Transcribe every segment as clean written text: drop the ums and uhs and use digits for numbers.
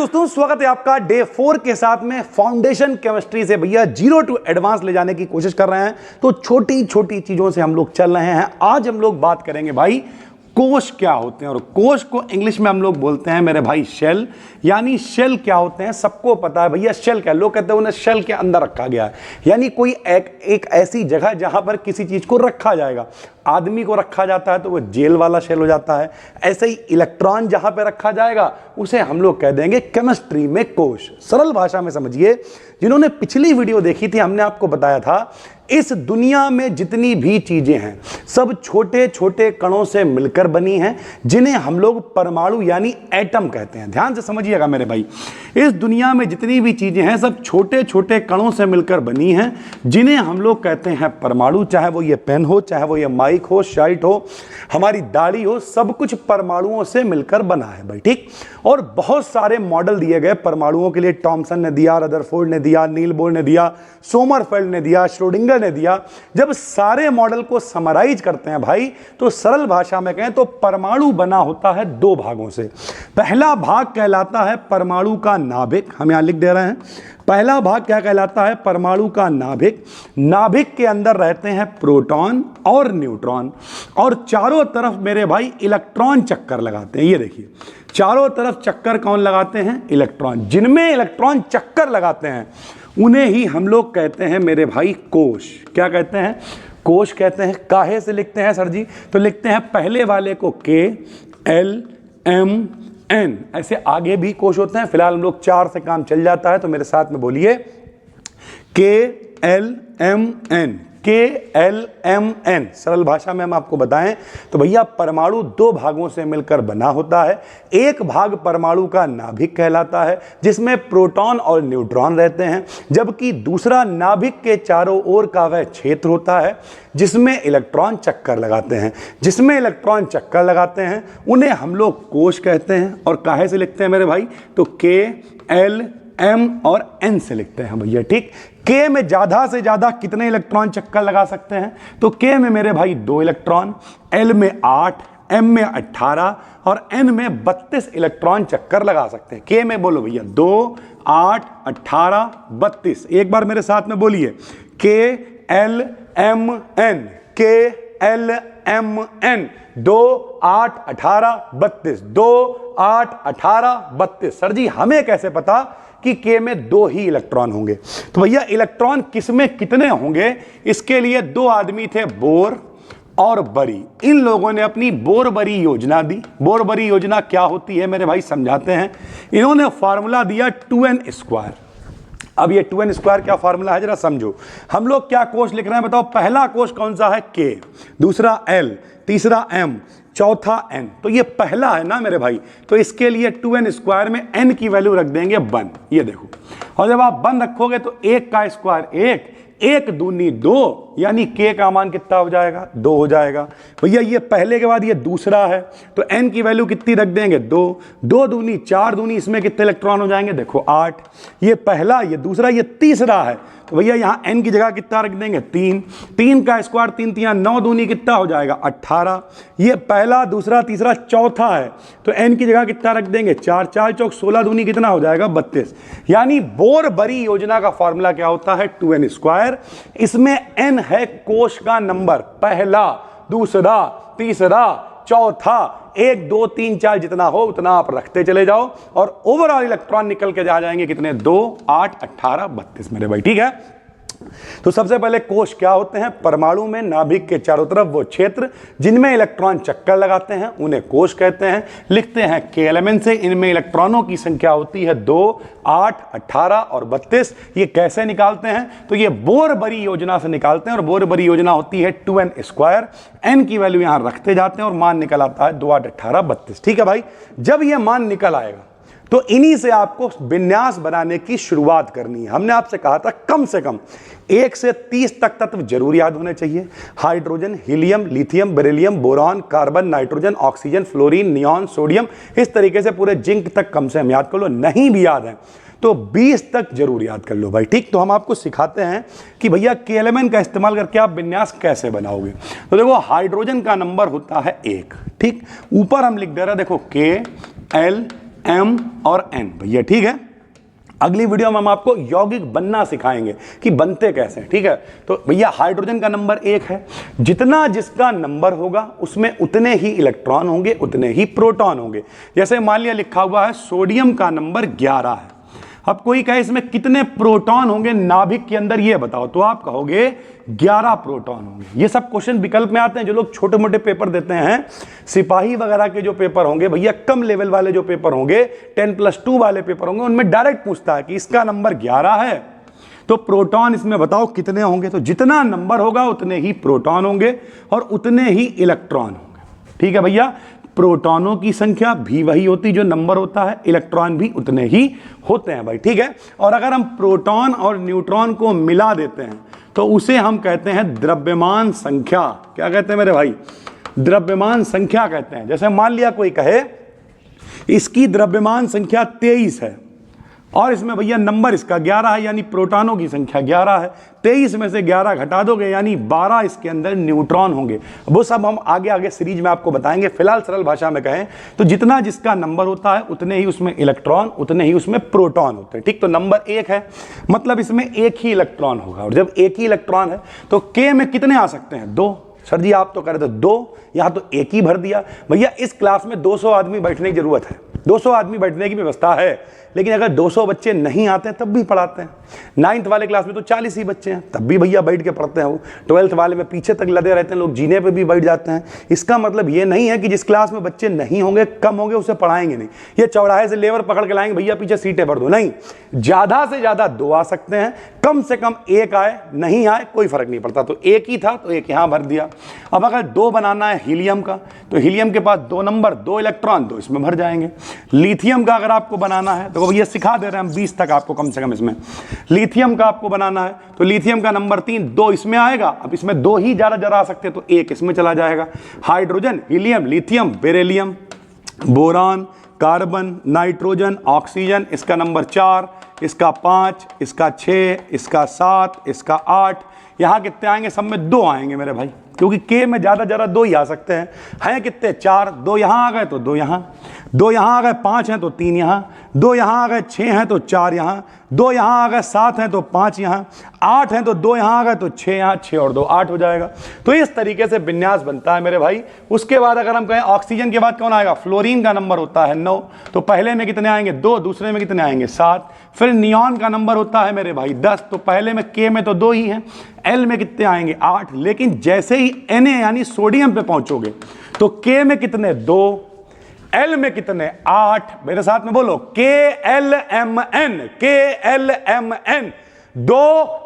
दोस्तों, स्वागत है आपका डे 4 के साथ में। फाउंडेशन केमिस्ट्री से भैया 0 to एडवांस ले जाने की कोशिश कर रहे हैं, तो छोटी छोटी चीजों से हम लोग चल रहे हैं। आज हम लोग बात करेंगे भाई कोश क्या होते हैं, और कोश को इंग्लिश में हम लोग बोलते हैं मेरे भाई शेल। यानी शेल क्या होते हैं सबको पता है भैया। शेल क्या, लोग कहते हैं उन्हें शेल के अंदर रखा गया है, यानी कोई एक ऐसी जगह जहां पर किसी चीज को रखा जाएगा। आदमी को रखा जाता है तो वो जेल वाला शेल हो जाता है। ऐसे ही इलेक्ट्रॉन जहां पे रखा जाएगा उसे हम लोग कह देंगे केमिस्ट्री में कोश। सरल भाषा में समझिए, जिन्होंने पिछली वीडियो देखी थी हमने आपको बताया था इस दुनिया में जितनी भी चीजें हैं सब छोटे छोटे कणों से मिलकर बनी हैं, जिन्हें हम लोग परमाणु यानी एटम कहते हैं। ध्यान से समझिएगा मेरे भाई, इस दुनिया में जितनी भी चीजें हैं सब छोटे छोटे कणों से मिलकर बनी हैं, जिन्हें हम लोग कहते हैं परमाणु। चाहे वो ये पेन हो, चाहे वो ये माइक हो, शाइट हो, हमारी दाढ़ी हो, सब कुछ परमाणुओं से मिलकर बना है भाई, ठीक। और बहुत सारे मॉडल दिए गए परमाणुओं के लिए। टॉमसन ने दिया, रदरफोर्ड ने दिया, नील बोर ने दिया, सोमरफेल्ड ने दिया, श्रोडिंगर ने दिया। जब सारे मॉडल को समराइज करते हैं भाई, तो सरल भाषा में कहें तो परमाणु बना होता है दो भागों से। पहला भाग कहलाता है परमाणु का नाभिक, हम यहां लिख दे रहे हैं। पहला भाग क्या कहलाता है? परमाणु का नाभिक। नाभिक के अंदर रहते हैं प्रोटॉन और न्यूट्रॉन, और चारों तरफ मेरे भाई इलेक्ट्रॉन चक्कर लगाते हैं। ये देखिए, चारों तरफ चक्कर कौन लगाते हैं? इलेक्ट्रॉन। जिनमें इलेक्ट्रॉन चक्कर लगाते हैं उन्हें ही हम लोग कहते हैं मेरे भाई कोश। क्या कहते हैं? कोश कहते हैं। काहे से लिखते हैं सर जी? तो लिखते हैं पहले वाले को KLMN, ऐसे आगे भी कोश होते हैं। फिलहाल हम लोग 4 से काम चल जाता है, तो मेरे साथ में बोलिए KLMN। KLMN सरल भाषा में हम आपको बताएं तो भैया परमाणु दो भागों से मिलकर बना होता है। एक भाग परमाणु का नाभिक कहलाता है, जिसमें प्रोटॉन और न्यूट्रॉन रहते हैं, जबकि दूसरा नाभिक के चारों ओर का वह क्षेत्र होता है जिसमें इलेक्ट्रॉन चक्कर लगाते हैं। जिसमें इलेक्ट्रॉन चक्कर लगाते हैं उन्हें हम लोग कोश कहते हैं। और काहे से लिखते हैं मेरे भाई? तो KLM और N से लिखते हैं भैया, ठीक। K में ज्यादा से ज्यादा कितने इलेक्ट्रॉन चक्कर लगा सकते हैं? तो K में मेरे भाई 2 इलेक्ट्रॉन, L में 8, M में 18 और N में 32 इलेक्ट्रॉन चक्कर लगा सकते हैं। K में बोलो भैया 2, 8, 18, 32। एक बार मेरे साथ में बोलिए KLMN। KLMN 2, 8, 18, 32। 2, 8, 18, 32। सर जी हमें कैसे पता कि K में 2 ही इलेक्ट्रॉन होंगे? तो भैया इलेक्ट्रॉन किसमें कितने होंगे, इसके लिए 2 आदमी थे, बोर और बरी। इन लोगों ने अपनी बोर बरी योजना दी। बोर बरी योजना क्या होती है मेरे भाई समझाते हैं। इन्होंने फॉर्मूला दिया 2n²। अब ये 2n² क्या फॉर्मूला है जरा समझो। हम लोग क्या कोश लिख रहे हैं बताओ? पहला कोश कौन सा है? K, दूसरा L, तीसरा M, चौथा N। तो ये पहला है ना मेरे भाई, तो इसके लिए 2n² में N की वैल्यू रख देंगे 1। ये देखो, और जब आप 1 रखोगे तो 1 का स्क्वायर 1, 1 दूनी 2, यानी K का मान कितना हो जाएगा? 2 हो जाएगा भैया। ये पहले के बाद ये दूसरा है, तो N की वैल्यू कितनी रख देंगे? 2। 2 दूनी 4 दूनी, इसमें कितने इलेक्ट्रॉन हो जाएंगे? देखो 8। ये पहला, ये दूसरा, ये तीसरा है, तो भैया यहाँ N की जगह कितना रख देंगे? 3। 3 का स्क्वायर 3 3 9 दूनी कितना हो जाएगा? 18। ये पहला, दूसरा, तीसरा, चौथा है, तो N की जगह कितना रख देंगे? 4। 4 चौक 16 दूनी कितना हो जाएगा? 32। यानी बोर बरी योजना का फॉर्मूला क्या होता है? 2n²। इसमें N है कोश का नंबर, पहला, दूसरा, तीसरा, चौथा, 1 2 3 4 जितना हो उतना आप रखते चले जाओ, और ओवरऑल इलेक्ट्रॉन निकल के जा जाएंगे कितने? 2, 8, 18, 32 मेरे भाई, ठीक है। तो सबसे पहले कोश क्या होते हैं? परमाणु में नाभिक के चारों तरफ वो क्षेत्र जिनमें इलेक्ट्रॉन चक्कर लगाते हैं उन्हें कोश कहते हैं। लिखते हैं KLMN से। इनमें इलेक्ट्रॉनों की संख्या होती है 2, 8, 18 और 32। ये कैसे निकालते हैं? तो ये बोर बरी योजना से निकालते हैं, और बोर बरी योजना होती है 2n²। N की वैल्यू यहां रखते जाते हैं और मान निकल आता है 2, 8, 18, 32, ठीक है भाई। जब ये मान निकल आएगा तो इन्हीं से आपको विन्यास बनाने की शुरुआत करनी है। हमने आपसे कहा था कम से कम 1 से 30 तक तत्व जरूर याद होने चाहिए। Hydrogen, helium, lithium, beryllium, boron, carbon, nitrogen, oxygen, fluorine, neon, sodium, इस तरीके से पूरे जिंक तक कम से कम याद कर लो। नहीं भी याद है तो 20 तक जरूर याद कर लो भाई, ठीक। तो हम आपको सिखाते हैं कि भैया KLMN का इस्तेमाल करके आप विन्यास कैसे बनाओगे। तो देखो हाइड्रोजन का नंबर होता है 1, ठीक। ऊपर हम लिख दे रहे हैं देखो KL M और N भैया, ठीक है। अगली वीडियो में हम आपको यौगिक बनना सिखाएंगे कि बनते कैसे हैं, ठीक है। तो भैया हाइड्रोजन का नंबर 1 है, जितना जिसका नंबर होगा उसमें उतने ही इलेक्ट्रॉन होंगे, उतने ही प्रोटॉन होंगे। जैसे मान लिया लिखा हुआ है सोडियम का नंबर 11 है, अब कोई कहे इसमें कितने प्रोटॉन होंगे नाभिक के अंदर ये बताओ, तो आप कहोगे 11 प्रोटॉन होंगे। ये सब क्वेश्चन विकल्प में आते हैं। जो लोग छोटे मोटे पेपर देते हैं, सिपाही वगैरह के जो पेपर होंगे भैया, कम लेवल वाले जो पेपर होंगे, 10+2 वाले पेपर होंगे, उनमें डायरेक्ट पूछता है कि इसका नंबर 11 है तो प्रोटॉन इसमें बताओ कितने होंगे। तो जितना नंबर होगा उतने ही प्रोटॉन होंगे और उतने ही इलेक्ट्रॉन होंगे, ठीक है भैया। प्रोटॉनों की संख्या भी वही होती जो नंबर होता है, इलेक्ट्रॉन भी उतने ही होते हैं भाई, ठीक है। और अगर हम प्रोटॉन और न्यूट्रॉन को मिला देते हैं तो उसे हम कहते हैं द्रव्यमान संख्या। क्या कहते हैं मेरे भाई? द्रव्यमान संख्या कहते हैं। जैसे मान लिया कोई कहे इसकी द्रव्यमान संख्या 23 है और इसमें भैया नंबर इसका 11 है, यानी प्रोटॉनों की संख्या 11 है। 23 में से 11 घटा दोगे यानी 12 इसके अंदर न्यूट्रॉन होंगे। वो सब हम आगे आगे सीरीज में आपको बताएंगे। फिलहाल सरल भाषा में कहें तो जितना जिसका नंबर होता है उतने ही उसमें इलेक्ट्रॉन, उतने ही उसमें प्रोटॉन होते हैं, ठीक। तो नंबर 1 है मतलब इसमें एक ही इलेक्ट्रॉन होगा, और जब एक ही इलेक्ट्रॉन है तो के में कितने आ सकते हैं? 2। सर जी आप तो कह रहे थे 2, यहां तो एक ही भर दिया। भैया इस क्लास में 200 आदमी बैठने की जरूरत है, 200 आदमी बैठने की व्यवस्था है, लेकिन अगर 200 बच्चे नहीं आते हैं तब भी पढ़ाते हैं। 9th वाले क्लास में तो 40 ही बच्चे हैं, तब भी भैया बैठ के पढ़ते हैं। वो 12th वाले में पीछे तक लदे रहते हैं लोग, जीने पे भी बैठ जाते हैं। इसका मतलब ये नहीं है कि जिस क्लास में बच्चे नहीं होंगे, कम होंगे, उसे पढ़ाएंगे नहीं। ये चौराहे से लेबर पकड़ के लाएंगे भैया पीछे सीटें भर दो, नहीं। ज्यादा से ज्यादा 2 आ सकते हैं, कम से कम 1 आए, नहीं आए कोई फर्क नहीं पड़ता। तो 1 ही था तो 1 यहां भर दिया। अब अगर 2 बनाना है हीलियम का, तो हीलियम के पास 2 नंबर, 2 इलेक्ट्रॉन, 2 इसमें भर जाएंगे। लिथियम का अगर आपको बनाना है तो भैया सिखा दे रहे हैं हम 20 तक आपको कम से कम। इसमें लिथियम का आपको बनाना है तो लिथियम का नंबर 3, 2 इसमें आएगा। अब इसमें 2 ही ज्यादा जरा आ सकते हैं तो 1 इसमें चला जाएगा। Hydrogen, helium, lithium, beryllium, boron, carbon, nitrogen, oxygen, इसका नंबर 4, इसका 5, इसका 6, इसका 7, इसका 8। यहां कितने आएंगे? सब में 2 आएंगे मेरे भाई, क्योंकि के में ज्यादा जरा 2 ही आ सकते हैं कितने? 4। 2 यहां आ गए तो 2 यहां, 2 यहां आ गए, 5 हैं तो 3 यहां, 2 यहां आ गए, 6 हैं तो 4 यहां, 2 यहां आ गए, 7 हैं तो 5 यहां, 8 हैं तो 2 यहां आ गए तो 6 यहां, 6 और 2 8 हो जाएगा। तो इस तरीके से विन्यास बनता है मेरे भाई। उसके बाद अगर हम कहें ऑक्सीजन के बाद कौन आएगा? फ्लोरीन का नंबर होता है 9, तो पहले में कितने आएंगे? 2, दूसरे में कितने आएंगे? 7। फिर नियॉन का नंबर होता है मेरे भाई 10, तो पहले में के में तो 2 ही हैं, एल में कितने आएंगे? 8। लेकिन जैसे ही Na यानी सोडियम पे पहुंचोगे तो के में कितने? 2, एल में कितने? 8। मेरे साथ में बोलो KLMN, KLMN। 2,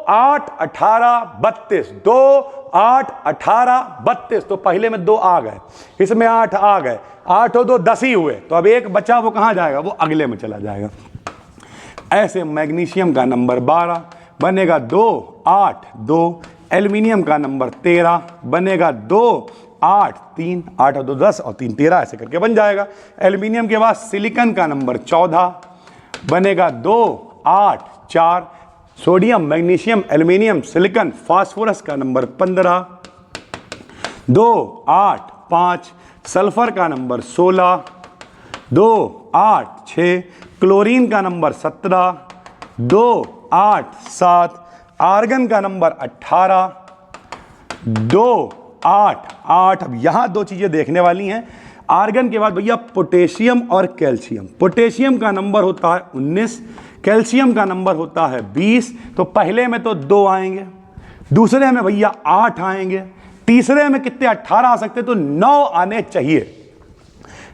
8, 18, 32, 2, 8, 18, 32। तो पहले में 2 आ गए, इसमें 8 आ गए, 8 और 2 10 ही हुए। तो अब 1 बचा, वो कहां जाएगा? वो अगले में चला जाएगा। ऐसे मैग्नीशियम का नंबर 12 बनेगा 2, 8, 2। एल्युमिनियम का नंबर 13 बनेगा 2, 8, 3, 8 और 2 10 और 3 13, ऐसे करके बन जाएगा। एल्युमिनियम के बाद सिलिकॉन का नंबर 14 बनेगा 2, 8, 4। Sodium, magnesium, aluminium, silicon, phosphorus का नंबर 15, 2, 8, 5। सल्फर का नंबर 16, 2, 8, 6। क्लोरीन का नंबर 17, 2, 8, 7। आर्गन का नंबर 18, 2, 8, 8। अब यहां 2 चीजें देखने वाली हैं। आर्गन के बाद भैया पोटेशियम और कैल्शियम। पोटेशियम का नंबर होता है 19, कैल्शियम का नंबर होता है 20। तो पहले में तो 2 आएंगे, दूसरे में भैया 8 आएंगे, तीसरे में कितने? 18 आ सकते, तो 9 आने चाहिए।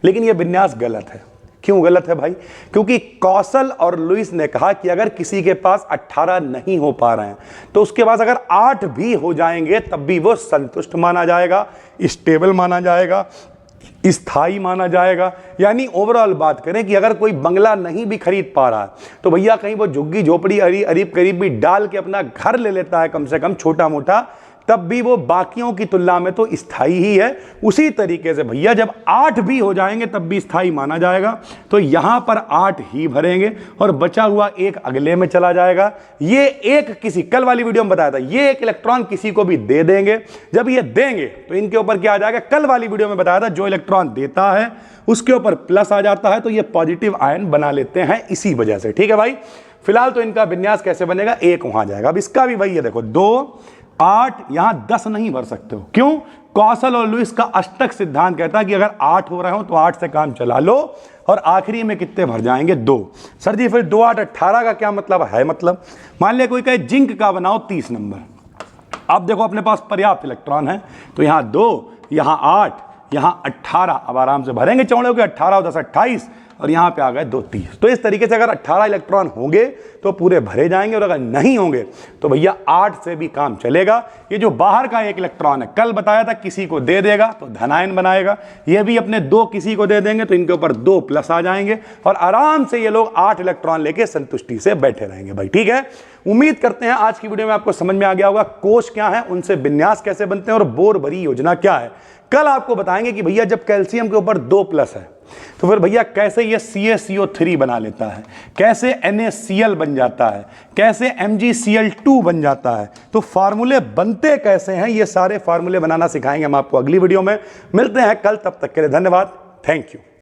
लेकिन यह विन्यास गलत है। क्यों गलत है भाई? क्योंकि कौशल और लुईस ने कहा कि अगर किसी के पास 18 नहीं हो पा रहे हैं तो उसके पास अगर 8 भी हो जाएंगे तब भी वो संतुष्ट माना जाएगा, स्टेबल माना जाएगा, स्थाई माना जाएगा। यानी ओवरऑल बात करें कि अगर कोई बंगला नहीं भी खरीद पा रहा है तो भैया कहीं वो झुग्गी झोपड़ी अरीब करीब भी डाल के अपना घर ले लेता है, कम से कम छोटा मोटा, तब भी वो बाकियों की तुलना में तो स्थायी ही है। उसी तरीके से भैया जब 8 भी हो जाएंगे तब भी स्थायी माना जाएगा। तो यहां पर 8 ही भरेंगे और बचा हुआ एक अगले में चला जाएगा। ये एक किसी, कल वाली वीडियो में बताया था, ये एक इलेक्ट्रॉन किसी को भी दे देंगे। जब ये देंगे तो इनके ऊपर क्या आ जाएगा, कल वाली वीडियो में बताया था, जो इलेक्ट्रॉन देता है उसके ऊपर प्लस आ जाता है, तो ये पॉजिटिव आयन बना लेते हैं इसी वजह से। ठीक है भाई, फिलहाल तो इनका विन्यास कैसे बनेगा, एक वहां जाएगा। अब इसका भी वही है, देखो 2 8, यहां 10 नहीं भर सकते हो। क्यों? कौशल और लुईस का अष्टक सिद्धांत कहता है कि अगर 8 हो रहे हो तो 8 से काम चला लो और आखिरी में कितने भर जाएंगे, 2। सर जी फिर 2 8 18 का क्या मतलब है? मतलब मान लिया कोई कहे जिंक का बनाओ 30 नंबर। अब देखो अपने पास पर्याप्त इलेक्ट्रॉन है, तो यहां 2, यहां 8, यहां 18। अब आराम से भरेंगे चौड़े के 18 और 10 28, और यहां पे आ गए 2 30। तो इस तरीके से अगर 18 इलेक्ट्रॉन होंगे तो पूरे भरे जाएंगे, और अगर नहीं होंगे तो भैया 8 से भी काम चलेगा। ये जो बाहर का एक इलेक्ट्रॉन है, कल बताया था किसी को दे देगा तो धनायन बनाएगा, ये भी अपने 2 किसी को दे देंगे तो इनके ऊपर 2 प्लस आ जाएंगे, और आराम से ये लोग 8 इलेक्ट्रॉन लेके संतुष्टि से बैठे रहेंगे भाई। ठीक है, उम्मीद करते हैं आज की वीडियो में आपको समझ में आ गया होगा कोष क्या है, उनसे विन्यास कैसे बनते हैं और बोर भरी योजना क्या है। कल आपको बताएंगे कि भैया जब कैल्शियम के ऊपर 2 प्लस है तो फिर भैया कैसे ये CaCO3 बना लेता है, कैसे NaCl बन जाता है, कैसे MgCl2 बन जाता है, तो फार्मूले बनते कैसे हैं, ये सारे फार्मूले बनाना सिखाएंगे हम आपको अगली वीडियो में। मिलते हैं कल, तब तक के लिए धन्यवाद, थैंक यू।